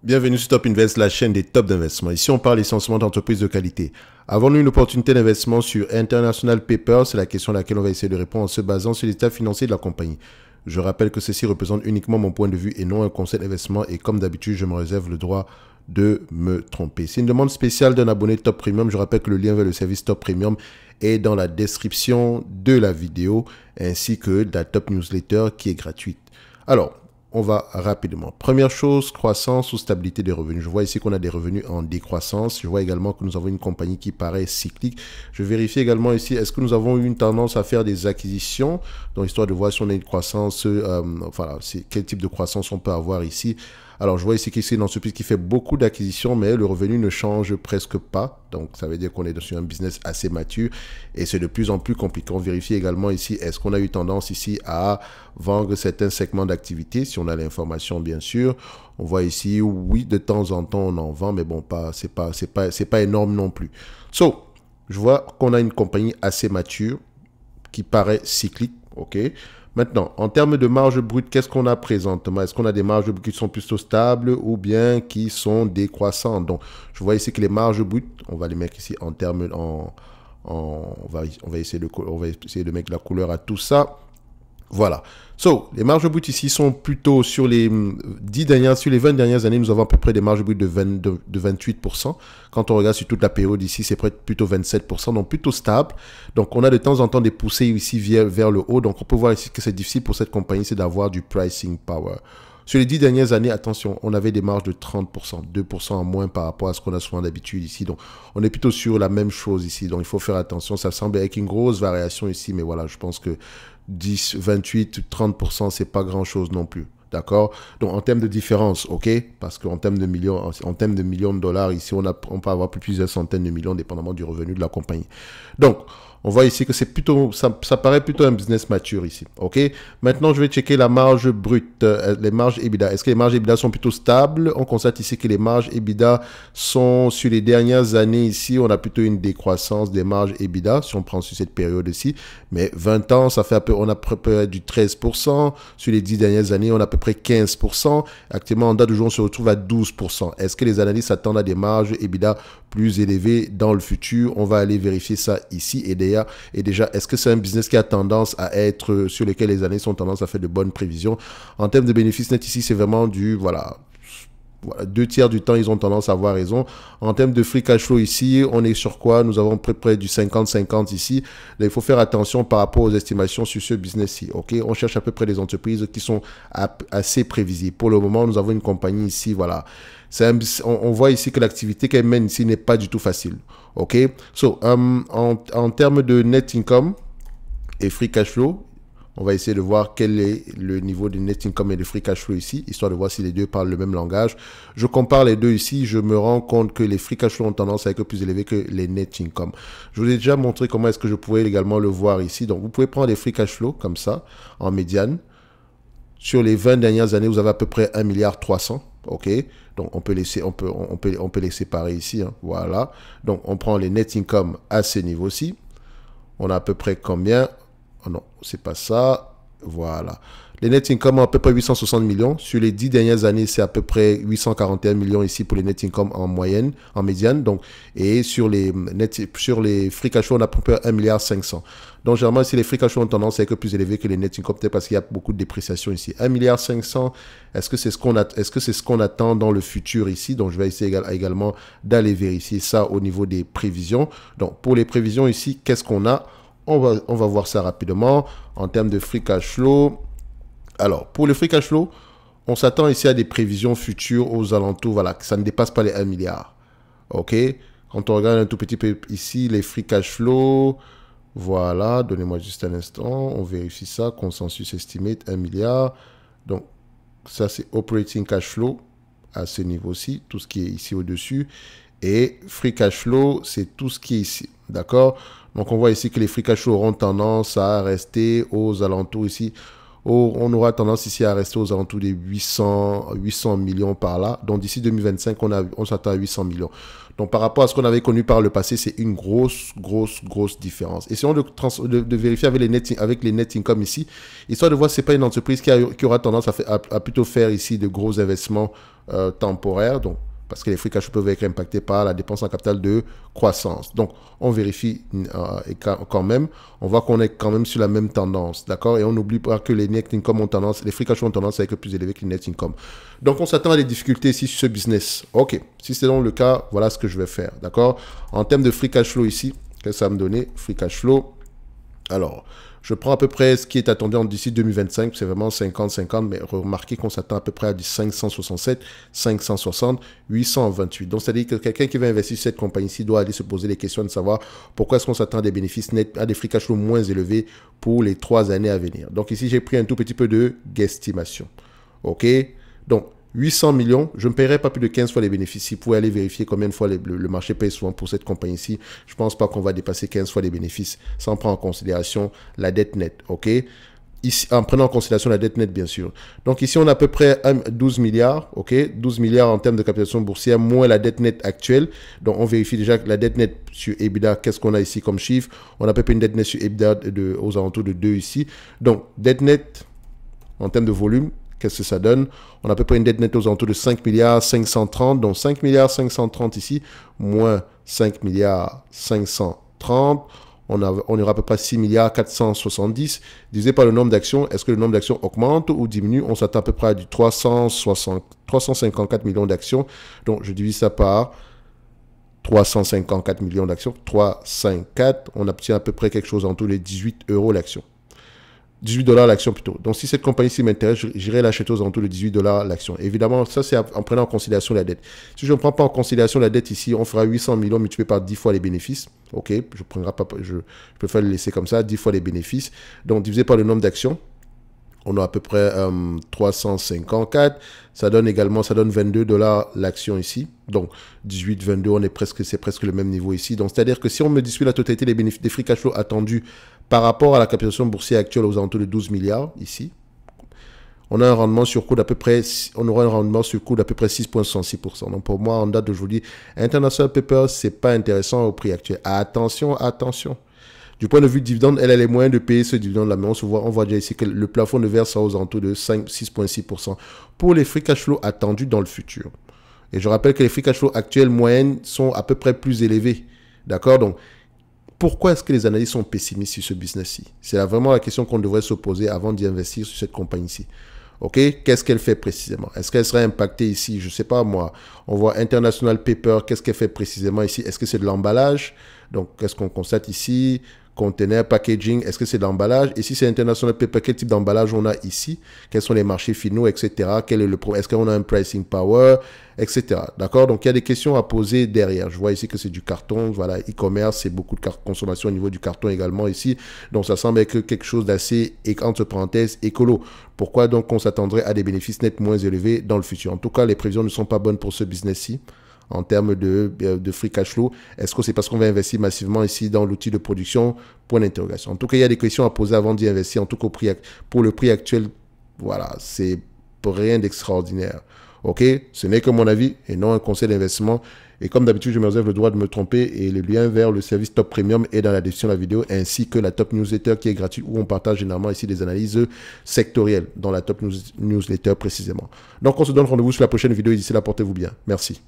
Bienvenue sur Top Invest, la chaîne des tops d'investissement. Ici, on parle essentiellement d'entreprises de qualité. Avons-nous une opportunité d'investissement sur International Paper? C'est la question à laquelle on va essayer de répondre en se basant sur l'état financier de la compagnie. Je rappelle que ceci représente uniquement mon point de vue et non un conseil d'investissement. Et comme d'habitude, je me réserve le droit de me tromper. C'est une demande spéciale d'un abonné Top Premium. Je rappelle que le lien vers le service Top Premium est dans la description de la vidéo ainsi que de la Top Newsletter qui est gratuite. Alors, on va rapidement. Première chose, croissance ou stabilité des revenus. Je vois ici qu'on a des revenus en décroissance. Je vois également que nous avons une compagnie qui paraît cyclique. Je vérifie également ici, est-ce que nous avons eu une tendance à faire des acquisitions? Donc, histoire de voir si on a une croissance, voilà, quel type de croissance on peut avoir ici. Alors, je vois ici qu'ici, une entreprise qui fait beaucoup d'acquisitions, mais le revenu ne change presque pas. Donc, ça veut dire qu'on est sur un business assez mature et c'est de plus en plus compliqué. On vérifie également ici, est-ce qu'on a eu tendance ici à vendre certains segments d'activité, si on a l'information, bien sûr. On voit ici, oui, de temps en temps, on en vend, mais bon, c'est pas énorme non plus. So, je vois qu'on a une compagnie assez mature qui paraît cyclique, ok? Maintenant, en termes de marge brute, qu'est-ce qu'on a présentement? Est-ce qu'on a des marges brutes qui sont plutôt stables ou bien qui sont décroissantes? Donc, je vois ici que les marges brutes, on va les mettre ici en termes, on va essayer de mettre la couleur à tout ça. Voilà. So, les marges brutes ici sont plutôt sur les 20 dernières années, nous avons à peu près des marges brutes de 28%. Quand on regarde sur toute la période ici, c'est plutôt 27%, donc plutôt stable. Donc, on a de temps en temps des poussées ici vers le haut. Donc, on peut voir ici que c'est difficile pour cette compagnie, c'est d'avoir du pricing power. Sur les 10 dernières années, attention, on avait des marges de 30%, 2% en moins par rapport à ce qu'on a souvent d'habitude ici. Donc, on est plutôt sur la même chose ici. Donc, il faut faire attention. Ça semble avec une grosse variation ici, mais voilà, je pense que 10, 28, 30%, c'est pas grand-chose non plus. D'accord? Donc, en termes de différence, OK? Parce qu'en termes de millions, de dollars, ici, on peut avoir plusieurs centaines de millions, dépendamment du revenu de la compagnie. Donc, on voit ici que c'est plutôt, ça paraît plutôt un business mature ici. OK? Maintenant, je vais checker la marge brute, les marges EBITDA. Est-ce que les marges EBITDA sont plutôt stables? On constate ici que les marges EBITDA sont, sur les dernières années ici, on a plutôt une décroissance des marges EBITDA, si on prend sur cette période ici. Mais 20 ans, ça fait on a à peu près du 13%. Sur les 10 dernières années, on a à peu près 15%. Actuellement, en date d'aujourd'hui, on se retrouve à 12%. Est-ce que les analystes s'attendent à des marges EBITDA plus élevées dans le futur? On va aller vérifier ça ici. Et déjà, est-ce que c'est un business qui a tendance à être, sur lequel les analystes ont tendance à faire de bonnes prévisions? En termes de bénéfices nets ici, c'est vraiment voilà, 2 tiers du temps, ils ont tendance à avoir raison. En termes de free cash flow ici, on est sur quoi? Nous avons près du 50-50 ici. Là, il faut faire attention par rapport aux estimations sur ce business-ci. OK? On cherche à peu près des entreprises qui sont assez prévisibles. Pour le moment, nous avons une compagnie ici, voilà. On voit ici que l'activité qu'elle mène ici n'est pas du tout facile. OK? So, en termes de net income et free cash flow, on va essayer de voir quel est le niveau de net income et de free cash flow ici, histoire de voir si les deux parlent le même langage. Je compare les deux ici, je me rends compte que les free cash flow ont tendance à être plus élevés que les net income. Je vous ai déjà montré comment est-ce que je pouvais également le voir ici. Donc, vous pouvez prendre les free cash flow comme ça, en médiane. Sur les 20 dernières années, vous avez à peu près 1,3 milliard. OK? Donc, on peut les séparer ici. Hein. Voilà. Donc, on prend les net income à ce niveau-ci. On a à peu près combien? Oh non, c'est pas ça. Voilà. Les net income ont à peu près 860 millions. Sur les 10 dernières années, c'est à peu près 841 millions ici pour les net income en moyenne, en médiane. Donc, et sur les free cash flow, on a à peu près 1,5 milliard. Donc, généralement, si les free cash flow ont tendance à être plus élevés que les net income, peut-être parce qu'il y a beaucoup de dépréciation ici. 1,5 milliard, est-ce que c'est ce qu'on attend dans le futur ici? Donc, je vais essayer également d'aller vérifier ça au niveau des prévisions. Donc, pour les prévisions ici, qu'est-ce qu'on a? On va voir ça rapidement en termes de free cash flow. Alors, pour le free cash flow, on s'attend ici à des prévisions futures aux alentours, voilà, que ça ne dépasse pas les 1 milliard. OK? Quand on regarde un tout petit peu ici, les free cash flow, voilà, donnez-moi juste un instant, on vérifie ça, consensus estimate, 1 milliard. Donc, ça c'est operating cash flow à ce niveau-ci, tout ce qui est ici au-dessus. Et free cash flow, c'est tout ce qui est ici. D'accord? Donc, on voit ici que les free cash flow auront tendance à rester aux alentours ici, on aura tendance ici à rester aux alentours des 800 millions par là. Donc d'ici 2025, on s'attend à 800 millions. Donc par rapport à ce qu'on avait connu par le passé, c'est une grosse différence. Essayons de vérifier avec les net income ici, histoire de voir si ce n'est pas une entreprise qui aura tendance à plutôt faire ici de gros investissements temporaires. Donc, parce que les free cash peuvent être impactés par la dépense en capital de croissance. Donc, on vérifie quand même. On voit qu'on est quand même sur la même tendance, d'accord? Et on n'oublie pas que les net income ont tendance, les free cash ont tendance à être plus élevés que les net income. Donc, on s'attend à des difficultés ici sur ce business. OK, si c'est donc le cas, voilà ce que je vais faire, d'accord? En termes de free cash flow ici, qu'est-ce que ça va me donner? Free cash flow. Alors, je prends à peu près ce qui est attendu d'ici 2025, c'est vraiment 50-50, mais remarquez qu'on s'attend à peu près à du 567, 560, 828. Donc, c'est-à-dire que quelqu'un qui va investir sur cette compagnie-ci doit aller se poser les questions de savoir pourquoi est-ce qu'on s'attend à des bénéfices nets, à des free cash flow moins élevés pour les 3 années à venir. Donc, ici, j'ai pris un tout petit peu de guesstimation. OK? Donc, 800 millions, je ne paierai pas plus de 15 fois les bénéfices. Vous pouvez aller vérifier combien de fois le marché paye souvent pour cette compagnie-ci. Je ne pense pas qu'on va dépasser 15 fois les bénéfices sans prendre en considération la dette nette. OK? Ici, en prenant en considération la dette nette, bien sûr. Donc ici, on a à peu près 12 milliards. OK? 12 milliards en termes de capitalisation boursière, moins la dette nette actuelle. Donc on vérifie déjà que la dette nette sur EBITDA, qu'est-ce qu'on a ici comme chiffre? On a à peu près une dette nette sur EBITDA aux alentours de 2 ici. Donc, dette nette en termes de volume, qu'est-ce que ça donne? On a à peu près une dette nette aux alentours de 5 milliards 530. Donc 5 milliards 530 ici, moins 5 milliards 530. On aura à peu près 6 milliards 470. Divisé par le nombre d'actions, est-ce que le nombre d'actions augmente ou diminue? On s'attend à peu près à du 354 millions d'actions. Donc je divise ça par 354 millions d'actions. 354, on obtient à peu près quelque chose en tous les 18 euros l'action. 18 $ l'action plutôt. Donc, si cette compagnie-ci m'intéresse, j'irai l'acheter aux alentours de 18 $ l'action. Évidemment, ça, c'est en prenant en considération la dette. Si je ne prends pas en considération la dette ici, on fera 800 millions multiplié par 10 fois les bénéfices. OK, je préfère le laisser comme ça, 10 fois les bénéfices. Donc, divisé par le nombre d'actions, on a à peu près 354. Ça donne 22 $ l'action ici. Donc, 18, 22, c'est presque le même niveau ici. Donc, c'est-à-dire que si on me distribue la totalité des free cash flow attendus par rapport à la capitalisation boursière actuelle aux alentours de 12 milliards ici, on a un rendement sur coût d'à peu près, on aura un rendement sur coût d'à peu près 6,66%. Donc, pour moi, en date d'aujourd'hui, International Paper, c'est pas intéressant au prix actuel. Attention, attention. Du point de vue dividende, elle a les moyens de payer ce dividende-là, mais on voit déjà ici que le plafond de verre sera aux alentours de 6,6% pour les free cash flow attendus dans le futur. Et je rappelle que les free cash flow actuels moyennes sont à peu près plus élevés. D'accord? Donc, pourquoi est-ce que les analystes sont pessimistes sur ce business-ci? C'est vraiment la question qu'on devrait se poser avant d'y investir sur cette compagnie-ci. OK? Qu'est-ce qu'elle fait précisément? Est-ce qu'elle sera impactée ici? Je ne sais pas moi. On voit International Paper. Qu'est-ce qu'elle fait précisément ici? Est-ce que c'est de l'emballage? Donc, qu'est-ce qu'on constate ici? Container, packaging, est-ce que c'est de l'emballage? Et si c'est International Paper, quel type d'emballage on a ici? Quels sont les marchés finaux, etc. Quel est le problème? Est-ce qu'on a un pricing power, etc. D'accord? Donc, il y a des questions à poser derrière. Je vois ici que c'est du carton. Voilà, e-commerce, c'est beaucoup de consommation au niveau du carton également ici. Donc, ça semble être quelque chose d'assez, entre parenthèses, écolo. Pourquoi donc on s'attendrait à des bénéfices nets moins élevés dans le futur? En tout cas, les prévisions ne sont pas bonnes pour ce business-ci. En termes de free cash flow, est-ce que c'est parce qu'on va investir massivement ici dans l'outil de production? Point d'interrogation. En tout cas, il y a des questions à poser avant d'y investir. En tout cas, pour le prix actuel, voilà, c'est rien d'extraordinaire. OK? Ce n'est que mon avis et non un conseil d'investissement. Et comme d'habitude, je me réserve le droit de me tromper et le lien vers le service Top Premium est dans la description de la vidéo ainsi que la Top Newsletter qui est gratuite où on partage généralement ici des analyses sectorielles dans la Top Newsletter précisément. Donc, on se donne rendez-vous sur la prochaine vidéo et d'ici là, portez-vous bien. Merci.